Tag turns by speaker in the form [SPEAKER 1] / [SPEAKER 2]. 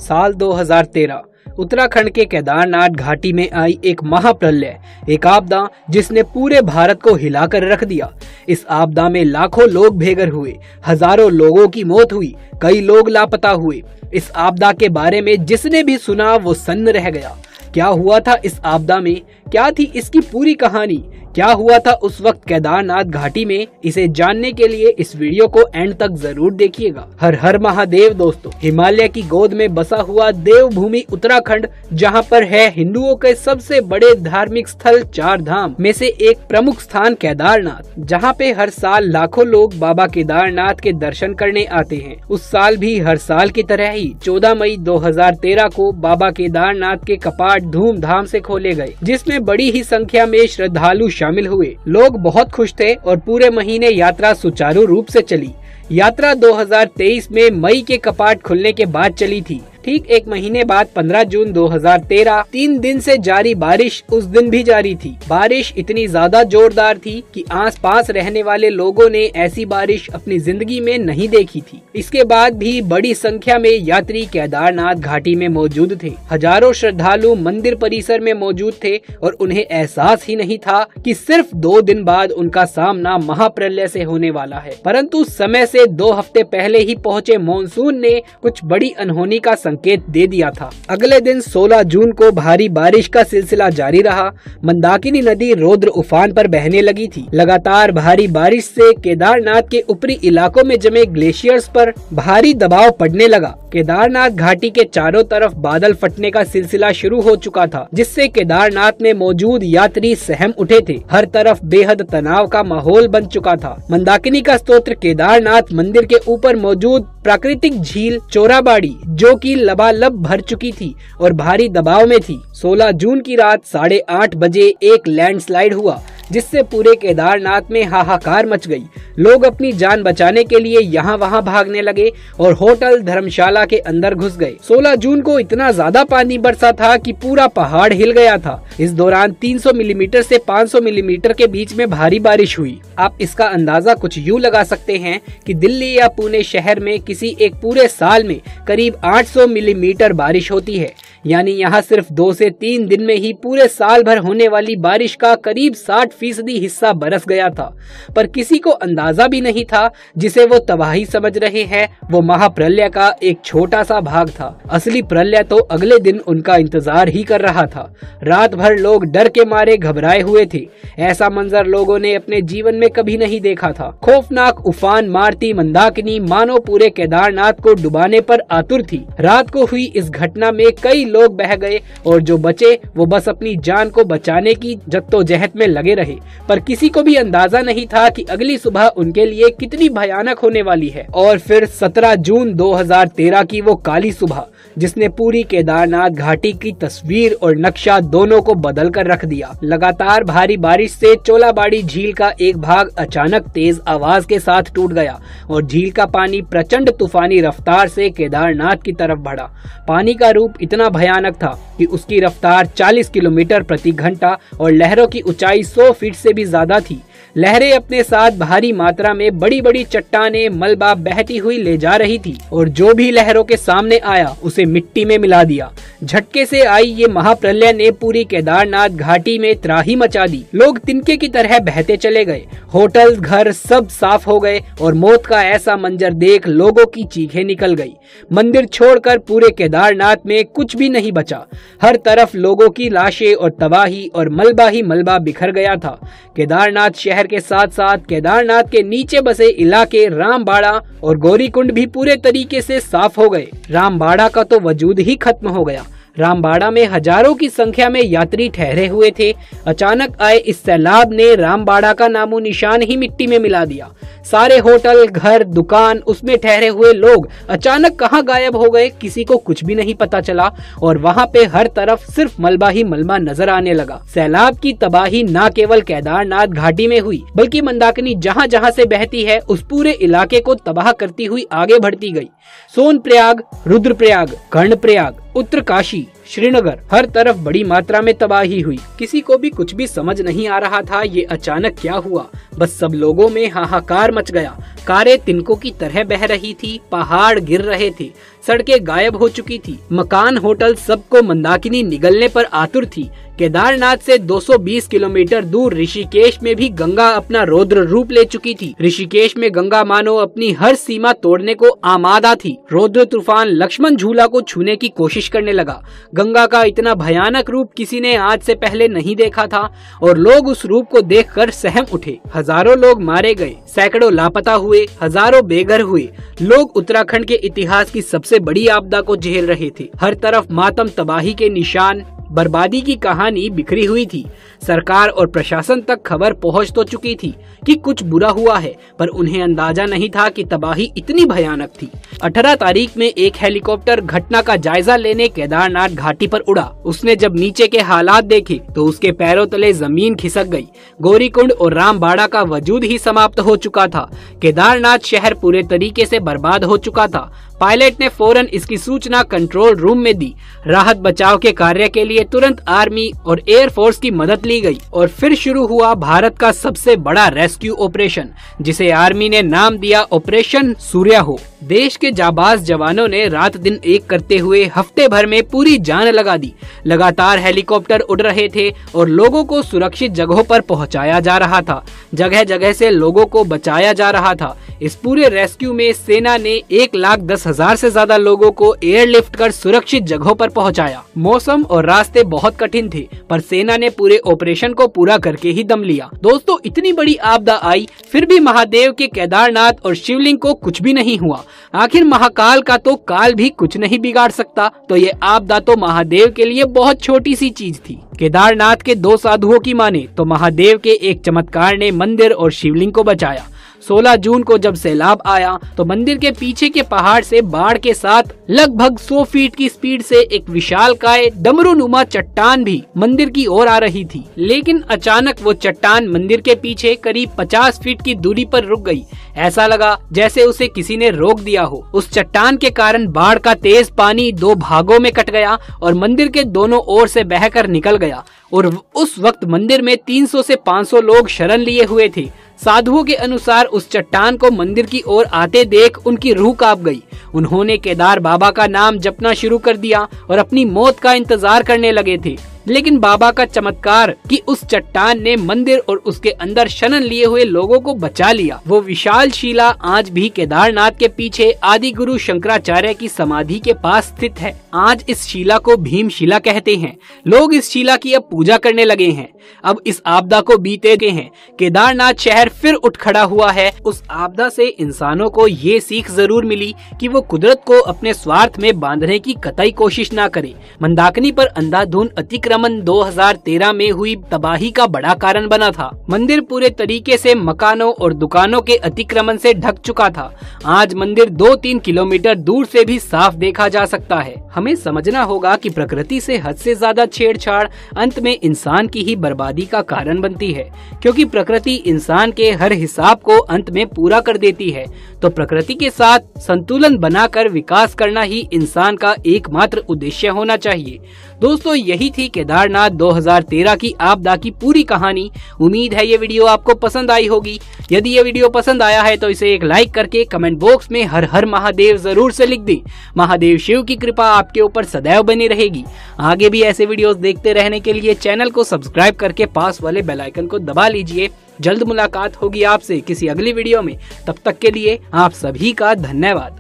[SPEAKER 1] साल 2013 उत्तराखंड के केदारनाथ घाटी में आई एक महाप्रलय, एक आपदा जिसने पूरे भारत को हिलाकर रख दिया। इस आपदा में लाखों लोग बेघर हुए, हजारों लोगों की मौत हुई, कई लोग लापता हुए। इस आपदा के बारे में जिसने भी सुना वो सन्न रह गया। क्या हुआ था इस आपदा में, क्या थी इसकी पूरी कहानी, क्या हुआ था उस वक्त केदारनाथ घाटी में, इसे जानने के लिए इस वीडियो को एंड तक जरूर देखिएगा। हर हर महादेव दोस्तों, हिमालय की गोद में बसा हुआ देवभूमि उत्तराखंड, जहां पर है हिंदुओं के सबसे बड़े धार्मिक स्थल 4 धाम में से एक प्रमुख स्थान केदारनाथ, जहां पे हर साल लाखों लोग बाबा केदारनाथ के दर्शन करने आते हैं। उस साल भी हर साल की तरह ही 14 मई 2013 को बाबा केदारनाथ के कपाट धूमधाम से खोले गए, जिसमें बड़ी ही संख्या में श्रद्धालु शामिल हुए। लोग बहुत खुश थे और पूरे महीने यात्रा सुचारू रूप से चली। यात्रा 2023 में मई के कपाट खुलने के बाद चली थी। ठीक एक महीने बाद 15 जून 2013 3 दिन से जारी बारिश उस दिन भी जारी थी। बारिश इतनी ज्यादा जोरदार थी कि आसपास रहने वाले लोगों ने ऐसी बारिश अपनी जिंदगी में नहीं देखी थी। इसके बाद भी बड़ी संख्या में यात्री केदारनाथ घाटी में मौजूद थे। हजारों श्रद्धालु मंदिर परिसर में मौजूद थे और उन्हें एहसास ही नहीं था कि सिर्फ 2 दिन बाद उनका सामना महाप्रलय से होने वाला है। परंतु समय से 2 हफ्ते पहले ही पहुंचे मॉनसून ने कुछ बड़ी अनहोनी का संकेत दे दिया था। अगले दिन 16 जून को भारी बारिश का सिलसिला जारी रहा। मंदाकिनी नदी रौद्र उफान पर बहने लगी थी। लगातार भारी बारिश से केदारनाथ के ऊपरी इलाकों में जमे ग्लेशियर्स पर भारी दबाव पड़ने लगा। केदारनाथ घाटी के चारों तरफ बादल फटने का सिलसिला शुरू हो चुका था, जिससे केदारनाथ में मौजूद यात्री सहम उठे थे। हर तरफ बेहद तनाव का माहौल बन चुका था। मंदाकिनी का स्तोत्र केदारनाथ मंदिर के ऊपर मौजूद प्राकृतिक झील चोराबाड़ी, जो कि लबालब भर चुकी थी और भारी दबाव में थी। 16 जून की रात 8:30 बजे एक लैंडस्लाइड हुआ, जिससे पूरे केदारनाथ में हाहाकार मच गई। लोग अपनी जान बचाने के लिए यहाँ वहाँ भागने लगे और होटल धर्मशाला के अंदर घुस गए। 16 जून को इतना ज्यादा पानी बरसा था कि पूरा पहाड़ हिल गया था। इस दौरान 300 मिलीमीटर से 500 मिलीमीटर के बीच में भारी बारिश हुई। आप इसका अंदाजा कुछ यूँ लगा सकते हैं कि दिल्ली या पुणे शहर में किसी एक पूरे साल में करीब 800 मिलीमीटर बारिश होती है। यानी यहाँ सिर्फ 2 से 3 दिन में ही पूरे साल भर होने वाली बारिश का करीब 60% हिस्सा बरस गया था। पर किसी को अंदाजा भी नहीं था, जिसे वो तबाही समझ रहे हैं, वो महाप्रलय का एक छोटा सा भाग था। असली प्रलय तो अगले दिन उनका इंतजार ही कर रहा था। रात भर लोग डर के मारे घबराए हुए थे। ऐसा मंजर लोगों ने अपने जीवन में कभी नहीं देखा था। खौफनाक उफान मारती मंदाकिनी मानो पूरे केदारनाथ को डुबाने पर आतुर थी। रात को हुई इस घटना में कई लोग बह गए और जो बचे वो बस अपनी जान को बचाने की जद्दोजहद में लगे रहे। पर किसी को भी अंदाजा नहीं था कि अगली सुबह उनके लिए कितनी भयानक होने वाली है। और फिर 17 जून 2013 की वो काली सुबह, जिसने पूरी केदारनाथ घाटी की तस्वीर और नक्शा दोनों को बदल कर रख दिया। लगातार भारी बारिश से चोलाबाड़ी झील का एक भाग अचानक तेज आवाज के साथ टूट गया और झील का पानी प्रचंड तूफानी रफ्तार से केदारनाथ की तरफ बढ़ा। पानी का रूप इतना भयानक था कि उसकी रफ्तार 40 किलोमीटर प्रति घंटा और लहरों की ऊंचाई 100 फीट से भी ज्यादा थी। लहरें अपने साथ भारी मात्रा में बड़ी बड़ी चट्टानें मलबा बहती हुई ले जा रही थी और जो भी लहरों के सामने आया उसे मिट्टी में मिला दिया। झटके से आई ये महाप्रलय ने पूरी केदारनाथ घाटी में त्राही मचा दी। लोग तिनके की तरह बहते चले गए। होटल घर सब साफ हो गए और मौत का ऐसा मंजर देख लोगों की चीखें निकल गई। मंदिर छोड़कर पूरे केदारनाथ में कुछ भी नहीं बचा। हर तरफ लोगों की लाशें और तबाही और मलबा ही मलबा बिखर गया था। केदारनाथ शहर के साथ साथ केदारनाथ के नीचे बसे इलाके रामबाड़ा और गौरीकुंड भी पूरे तरीके से साफ हो गए। रामबाड़ा का तो वजूद ही खत्म हो गया। रामबाड़ा में हजारों की संख्या में यात्री ठहरे हुए थे। अचानक आए इस सैलाब ने रामबाड़ा का नामो निशान ही मिट्टी में मिला दिया। सारे होटल घर दुकान उसमें ठहरे हुए लोग अचानक कहां गायब हो गए, किसी को कुछ भी नहीं पता चला और वहां पे हर तरफ सिर्फ मलबा ही मलबा नजर आने लगा। सैलाब की तबाही न केवल केदारनाथ घाटी में हुई बल्कि मंदाकिनी जहां जहां से बहती है उस पूरे इलाके को तबाह करती हुई आगे बढ़ती गई। सोनप्रयाग, रुद्रप्रयाग, कर्णप्रयाग, उत्तरकाशी, श्रीनगर, हर तरफ बड़ी मात्रा में तबाही हुई। किसी को भी कुछ भी समझ नहीं आ रहा था ये अचानक क्या हुआ। बस सब लोगों में हाहाकार मच गया। कारें तिनकों की तरह बह रही थी, पहाड़ गिर रहे थे, सड़कें गायब हो चुकी थी, मकान, होटल, सबको मंदाकिनी निगलने पर आतुर थी। केदारनाथ से 220 किलोमीटर दूर ऋषिकेश में भी गंगा अपना रौद्र रूप ले चुकी थी। ऋषिकेश में गंगा मानो अपनी हर सीमा तोड़ने को आमादा थी। रौद्र तूफान लक्ष्मण झूला को छूने की कोशिश करने लगा। गंगा का इतना भयानक रूप किसी ने आज से पहले नहीं देखा था और लोग उस रूप को देखकर सहम उठे। हजारों लोग मारे गए, सैकड़ों लापता हुए, हजारों बेघर हुए। लोग उत्तराखंड के इतिहास की सबसे बड़ी आपदा को झेल रहे थे। हर तरफ मातम, तबाही के निशान, बर्बादी की कहानी बिखरी हुई थी। सरकार और प्रशासन तक खबर पहुंच तो चुकी थी कि कुछ बुरा हुआ है, पर उन्हें अंदाजा नहीं था कि तबाही इतनी भयानक थी। 18 तारीख में एक हेलीकॉप्टर घटना का जायजा लेने केदारनाथ घाटी पर उड़ा। उसने जब नीचे के हालात देखे तो उसके पैरों तले जमीन खिसक गई। गौरीकुंड और रामबाड़ा का वजूद ही समाप्त हो चुका था। केदारनाथ शहर पूरे तरीके से बर्बाद हो चुका था। पायलट ने फौरन इसकी सूचना कंट्रोल रूम में दी। राहत बचाव के कार्य के लिए तुरंत आर्मी और एयरफोर्स की मदद ली गई और फिर शुरू हुआ भारत का सबसे बड़ा रेस्क्यू ऑपरेशन, जिसे आर्मी ने नाम दिया ऑपरेशन सूर्या हो। देश के जाबाज जवानों ने रात दिन एक करते हुए हफ्ते भर में पूरी जान लगा दी। लगातार हेलीकॉप्टर उड़ रहे थे और लोगों को सुरक्षित जगहों पर पहुंचाया जा रहा था। जगह जगह से लोगों को बचाया जा रहा था। इस पूरे रेस्क्यू में सेना ने 1,10,000 से ज्यादा लोगों को एयरलिफ्ट कर सुरक्षित जगहों पर पहुंचाया। मौसम और रास्ते बहुत कठिन थे, पर सेना ने पूरे ऑपरेशन को पूरा करके ही दम लिया। दोस्तों, इतनी बड़ी आपदा आई, फिर भी महादेव के केदारनाथ और शिवलिंग को कुछ भी नहीं हुआ। आखिर महाकाल का तो काल भी कुछ नहीं बिगाड़ सकता। तो ये आपदा तो महादेव के लिए बहुत छोटी सी चीज थी। केदारनाथ के 2 साधुओं की माने तो महादेव के एक चमत्कार ने मंदिर और शिवलिंग को बचाया। 16 जून को जब सैलाब आया तो मंदिर के पीछे के पहाड़ से बाढ़ के साथ लगभग 100 फीट की स्पीड से एक विशालकाय डमरूनुमा चट्टान भी मंदिर की ओर आ रही थी। लेकिन अचानक वो चट्टान मंदिर के पीछे करीब 50 फीट की दूरी पर रुक गई। ऐसा लगा जैसे उसे किसी ने रोक दिया हो। उस चट्टान के कारण बाढ़ का तेज पानी 2 भागों में कट गया और मंदिर के दोनों ओर से बहकर निकल गया। और उस वक्त मंदिर में 300 से 500 लोग शरण लिए हुए थे। साधुओं के अनुसार उस चट्टान को मंदिर की ओर आते देख उनकी रूह कांप गई। उन्होंने केदार बाबा का नाम जपना शुरू कर दिया और अपनी मौत का इंतजार करने लगे थे। लेकिन बाबा का चमत्कार कि उस चट्टान ने मंदिर और उसके अंदर शरण लिए हुए लोगों को बचा लिया। वो विशाल शिला आज भी केदारनाथ के पीछे आदि गुरु शंकराचार्य की समाधि के पास स्थित है। आज इस शिला को भीमशिला कहते हैं। लोग इस शिला की अब पूजा करने लगे हैं। अब इस आपदा को बीते गए हैं, केदारनाथ शहर फिर उठ खड़ा हुआ है। उस आपदा से इंसानों को ये सीख जरूर मिली कि वो कुदरत को अपने स्वार्थ में बांधने की कतई कोशिश ना करे। मंदाकिनी पर अंधाधुंध अतिक्रमण 2013 में हुई तबाही का बड़ा कारण बना था। मंदिर पूरे तरीके से मकानों और दुकानों के अतिक्रमण से ढक चुका था। आज मंदिर 2-3 किलोमीटर दूर से भी साफ देखा जा सकता है। हमें समझना होगा कि प्रकृति से हद से ज्यादा छेड़छाड़ अंत में इंसान की ही बर्बादी का कारण बनती है, क्योंकि प्रकृति इंसान के हर हिसाब को अंत में पूरा कर देती है। तो प्रकृति के साथ संतुलन बनाकर विकास करना ही इंसान का एकमात्र उद्देश्य होना चाहिए। दोस्तों, यही थी केदारनाथ 2013 की आपदा की पूरी कहानी। उम्मीद है ये वीडियो आपको पसंद आई होगी। यदि ये वीडियो पसंद आया है तो इसे एक लाइक करके कमेंट बॉक्स में हर हर महादेव जरूर से लिख दें। महादेव शिव की कृपा आपके ऊपर सदैव बनी रहेगी। आगे भी ऐसे वीडियोस देखते रहने के लिए चैनल को सब्सक्राइब करके पास वाले बेल आइकन को दबा लीजिए। जल्द मुलाकात होगी आपसे किसी अगली वीडियो में। तब तक के लिए आप सभी का धन्यवाद।